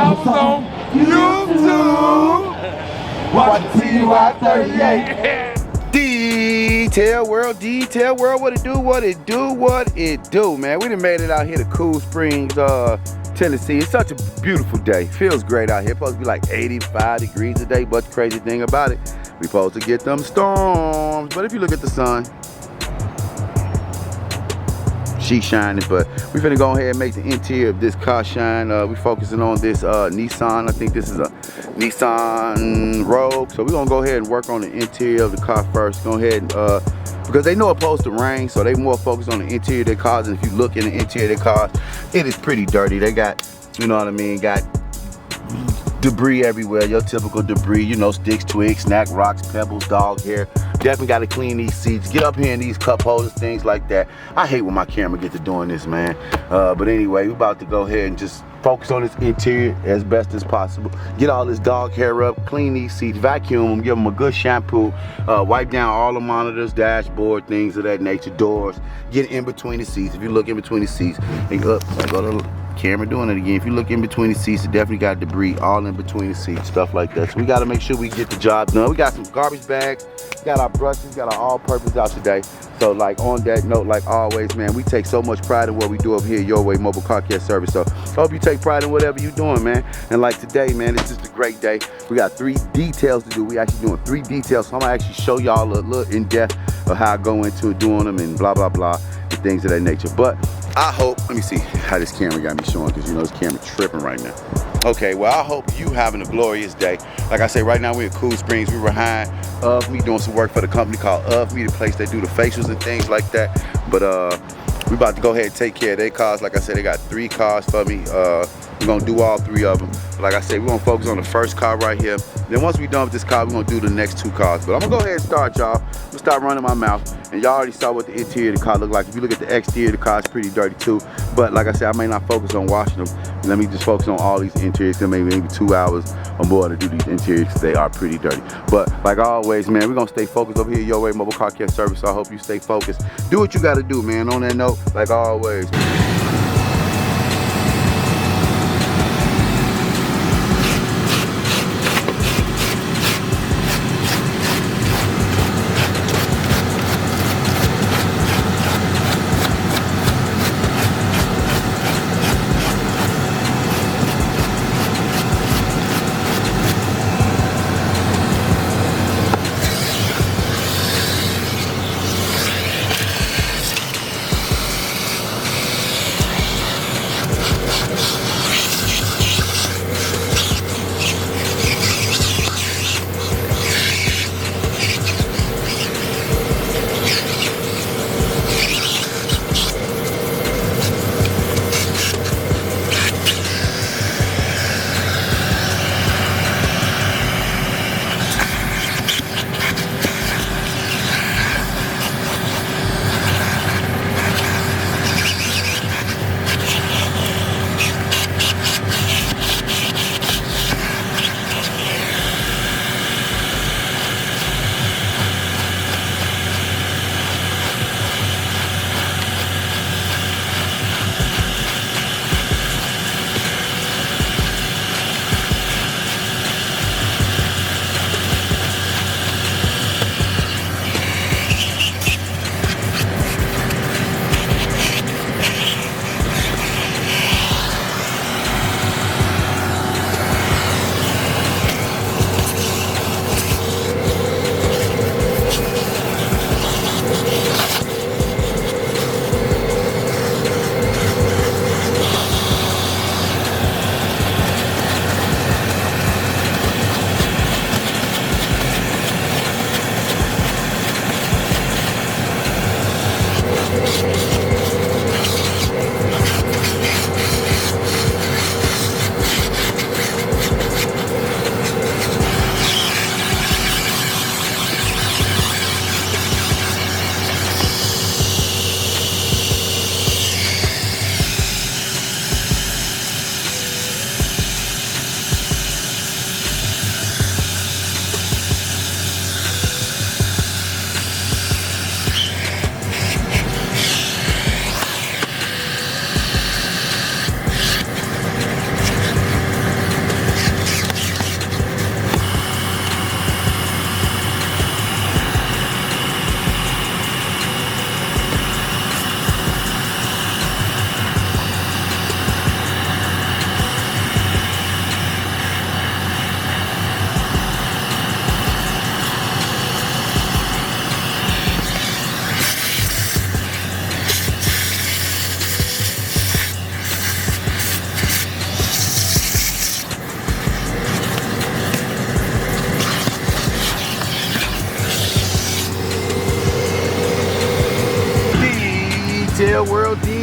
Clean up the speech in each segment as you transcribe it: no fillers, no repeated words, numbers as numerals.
I was on YouTube. Watch TY38. Detail world, what it do, man. We done made it out here to Cool Springs, Tennessee. It's such a beautiful day. Feels great out here. Supposed to be like 85 degrees today, but the crazy thing about it, we supposed to get them storms. But if you look at the sun, she's shining. But we finna go ahead and make the interior of this car shine. We focusing on this Nissan. I think this is a Nissan Rogue. So we're gonna go ahead and work on the interior of the car first. Go ahead and because they know it's supposed to rain, so they more focused on the interior of their cars. And if you look in the interior of their cars, it is pretty dirty. They got, you know what I mean, got debris everywhere, your typical debris, you know, sticks, twigs, snack rocks, pebbles, dog hair. Definitely got to clean these seats, get up here in these cup holders, things like that. I hate when my camera gets to doing this, man. But anyway, we're about to go ahead and just focus on this interior as best as possible. Get all this dog hair up, clean these seats, vacuum them, give them a good shampoo, wipe down all the monitors, dashboard, things of that nature, doors. Get in between the seats. If you look in between the seats, I go to camera doing it again. If you look in between the seats, it definitely got debris all in between the seats, stuff like that. So we got to make sure we get the job done. We got some garbage bags, got our brushes, got our all-purpose out today. So like on that note, like always, man, we take so much pride in what we do over here at Your Way Mobile Car Care Service. So I hope you take pride in whatever you're doing, man. And like today, man, it's just a great day. We got 3 details to do. We actually doing 3 details. So I'm gonna actually show y'all a little in depth of how I go into doing them and blah, blah, blah, and things of that nature. But I hope, let me see how this camera got me showing, because you know this camera tripping right now. Okay, well, I hope you having a glorious day. Like I say, right now we're in Cool Springs. We're behind Of Me doing some work for the company called Of Me, the place they do the facials and things like that. But we about to go ahead and take care of their cars. Like I said, they got 3 cars for me. We're gonna do all 3 of them. But like I said, we're gonna focus on the first car right here. Then once we're done with this car, we're gonna do the next 2 cars. But I'm gonna go ahead and start, y'all. I'm gonna start running my mouth. And y'all already saw what the interior of the car looked like. If you look at the exterior, the car is pretty dirty too. But like I said, I may not focus on washing them. Let me just focus on all these interiors. It's gonna maybe 2 hours or more to do these interiors because they are pretty dirty. But like always, man, we're gonna stay focused over here at Your Way Mobile Car Care Service. So I hope you stay focused. Do what you gotta do, man. On that note, like always.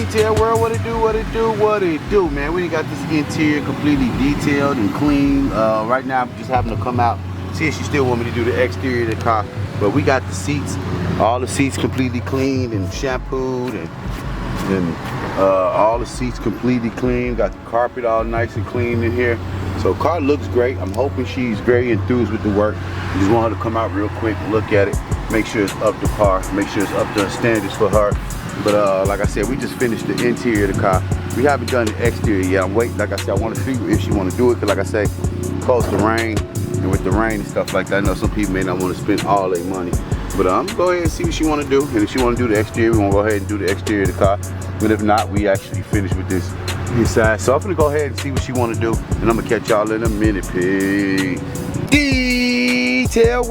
Detail World, what it do, what it do, what it do, man. We got this interior completely detailed and clean. Right now, I'm just having to come out, see if she still want me to do the exterior of the car. But we got the seats, all the seats completely cleaned and shampooed, and all the seats completely clean. Got the carpet all nice and clean in here. So car looks great. I'm hoping she's very enthused with the work. I just want her to come out real quick, look at it, make sure it's up to par, make sure it's up to standards for her. But like I said, we just finished the interior of the car. We haven't done the exterior yet. I'm waiting, like I said, I want to see if she want to do it, because like I say, it's supposed to rain, and with the rain and stuff like that, I know some people may not want to spend all their money. But I'm gonna go ahead and see what she want to do, and if she want to do the exterior, we're gonna go ahead and do the exterior of the car. But if not, we actually finished with this inside. So I'm gonna go ahead and see what she want to do, and I'm gonna catch y'all in a minute. Peace. Detail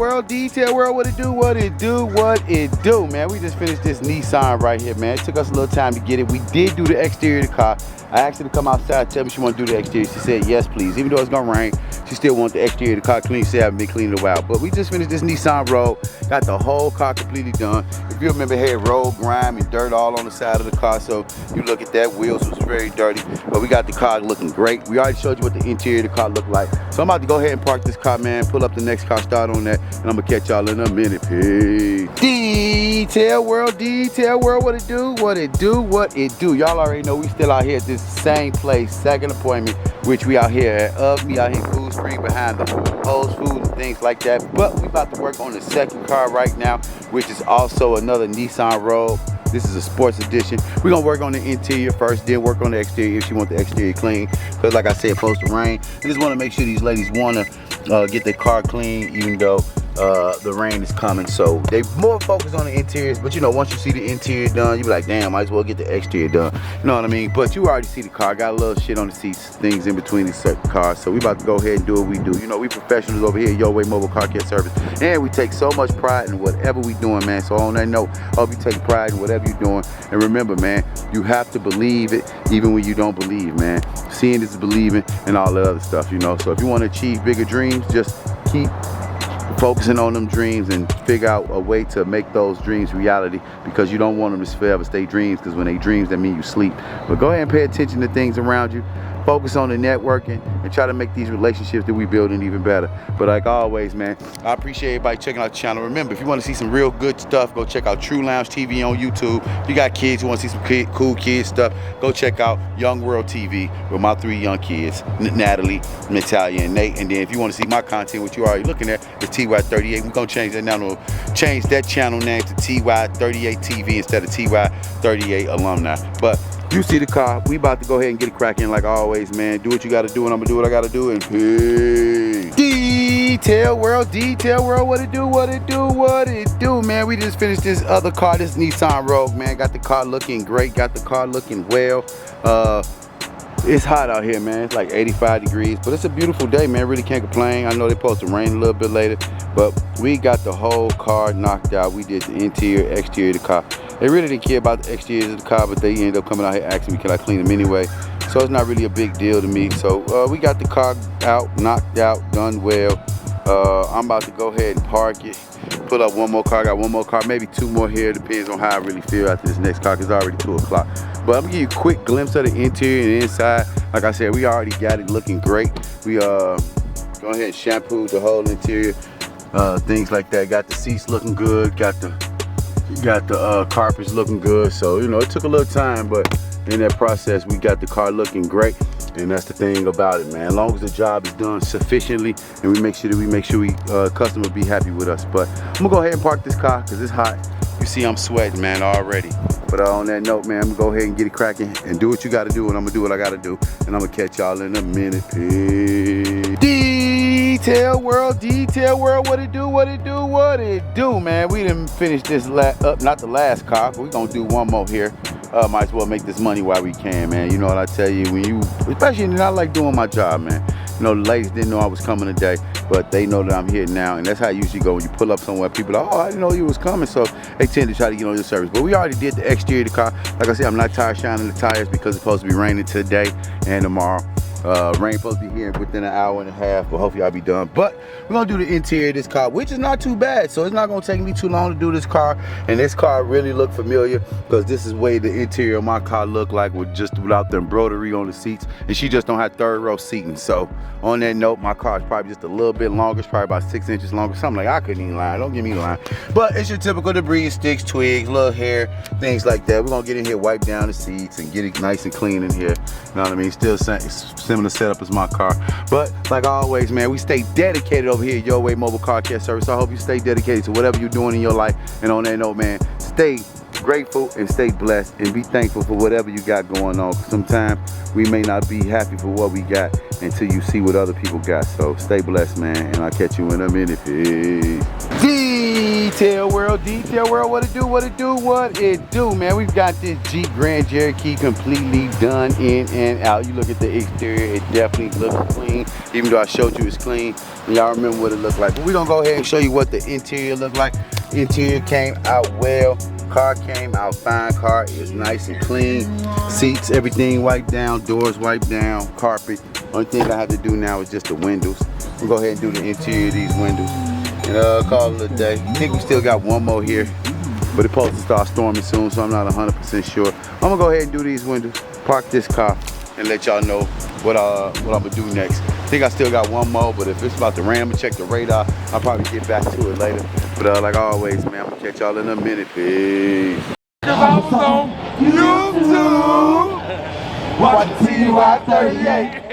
World, what it do, what it do, what it do, man. We just finished this Nissan right here, man. It took us a little time to get it. We did do the exterior of the car. I asked her to come outside, tell me she want to do the exterior. She said yes, please. Even though it's gonna rain, she still wants the exterior of the car clean. She said I haven't been cleaning in a while. But we just finished this Nissan Rogue. Got the whole car completely done. If you remember, it had road grime and dirt all on the side of the car. So you look at that, wheels was very dirty. But we got the car looking great. We already showed you what the interior of the car looked like. So I'm about to go ahead and park this car, man. Pull up the next car, start on that, and I'm gonna catch y'all in a minute. Peace. Detail World, what it do, what it do, what it do. Y'all already know we still out here at this same place, second appointment, which we out here at we out here in Cool Spring behind the Hoes Food and things like that. But we about to work on the second car right now, which is also another Nissan Rogue. This is a sports edition. We're gonna work on the interior first, then work on the exterior if she wants the exterior clean. Because like I said, it's supposed to rain. I just wanna make sure these ladies wanna get their car clean, even though the rain is coming. So they more focused on the interiors, but you know, once you see the interior done, you be like, damn, might as well get the exterior done. You know what I mean? But you already see the car, got a little shit on the seats, things in between these cars. So we about to go ahead and do what we do. You know, we professionals over here at Your Way Mobile Car Care Service, and we take so much pride in whatever we doing, man. So on that note, I hope you take pride in whatever you're doing. And remember, man, you have to believe it even when you don't believe, man. Seeing is believing and all that other stuff, you know. So if you want to achieve bigger dreams, just keep focusing on them dreams and figure out a way to make those dreams reality, because you don't want them to forever stay dreams, because when they dreams, that means you sleep. But go ahead and pay attention to things around you. Focus on the networking and try to make these relationships that we building even better. But like always, man, I appreciate everybody checking out the channel. Remember, if you want to see some real good stuff, go check out True Lounge TV on YouTube. If you got kids who want to see some cool kids stuff, go check out Young World TV with my 3 young kids, Natalie, Natalia, and Nate. And then if you want to see my content, which you're already looking at, is TY38. We're gonna change that now. We'll change that channel name to TY38 TV instead of TY38 Alumni. But you see the car, we about to go ahead and get it cracking like always, man. Do what you gotta do, and I'm gonna do what I gotta do, and peace. Detail World, what it do, what it do, what it do, man. We just finished this other car, this Nissan Rogue, man. Got the car looking great, got the car looking well. It's hot out here, man. It's like 85 degrees, but it's a beautiful day, man. Really can't complain. I know they're supposed to rain a little bit later, but we got the whole car knocked out. We did the interior, exterior of the car. They really didn't care about the exterior of the car, but they ended up coming out here asking me, can I clean them anyway? So it's not really a big deal to me. So we got the car out, knocked out, done well. I'm about to go ahead and park it, pull up one more car. I got one more car, maybe 2 more here. Depends on how I really feel after this next car, because it's already 2 o'clock. But I'm gonna give you a quick glimpse of the interior and inside. Like I said, we already got it looking great. We go ahead and shampoo the whole interior, things like that. Got the seats looking good, got the carpets looking good. So you know, it took a little time, but in that process, we got the car looking great. And that's the thing about it, man. As long as the job is done sufficiently, and we make sure customer be happy with us. But I'm gonna go ahead and park this car because it's hot. You see I'm sweating, man, already. But on that note, man, I'm gonna go ahead and get it cracking and do what you gotta do, and I'm gonna do what I gotta do. And I'm gonna catch y'all in a minute. Peace. Detail World, what it do, what it do, what it do, man. We didn't finish this not the last car, but we gonna do one more here. Might as well make this money while we can, man. You know what I tell you, especially when I like doing my job, man. You know, the ladies didn't know I was coming today, but they know that I'm here now, and that's how it usually go. When you pull up somewhere, people are like, oh, I didn't know you was coming, so they tend to try to get on your service. But we already did the exterior of the car. Like I said, I'm not tire shining the tires because it's supposed to be raining today and tomorrow. Rain supposed to be here within an hour and a half, but hopefully I'll be done. But we're gonna do the interior of this car, which is not too bad. So it's not gonna take me too long to do this car. And this car really look familiar because this is the way the interior of my car look like without the embroidery on the seats. And she just don't have third row seating. So on that note, my car is probably just a little bit longer. It's probably about 6 inches longer. Something like I couldn't even lie. Don't give me a line. But it's your typical debris, sticks, twigs, little hair, things like that. We're gonna get in here, wipe down the seats, and get it nice and clean in here. You know what I mean? Still similar setup as my car. But like always, man, we stay dedicated over here at Your Way Mobile Car Care Service. I hope you stay dedicated to whatever you're doing in your life. And on that note, man, stay grateful and stay blessed and be thankful for whatever you got going on. Sometimes we may not be happy for what we got until you see what other people got. So stay blessed, man, and I'll catch you in a minute. Peace. Detail world, what it do, man. We've got this Jeep Grand Cherokee completely done in and out. You look at the exterior, it definitely looks clean. Even though I showed you it's clean, y'all remember what it looked like. But we're gonna go ahead and show you what the interior looked like. Interior came out well. Car came out fine. Car is nice and clean. Seats, everything wiped down. Doors wiped down. Carpet. Only thing I have to do now is just the windows. We'll go ahead and do the interior of these windows and call it a day. I think we still got one more here, but it's supposed to start storming soon, so I'm not 100% sure. I'm gonna go ahead and do these windows, park this car, and let y'all know what I'm gonna do next. I think I still got one more, but if it's about to rain, I'm gonna check the radar. I'll probably get back to it later. But like always, man, I'm gonna catch y'all in a minute. Peace. I was on YouTube. Watch TY 38.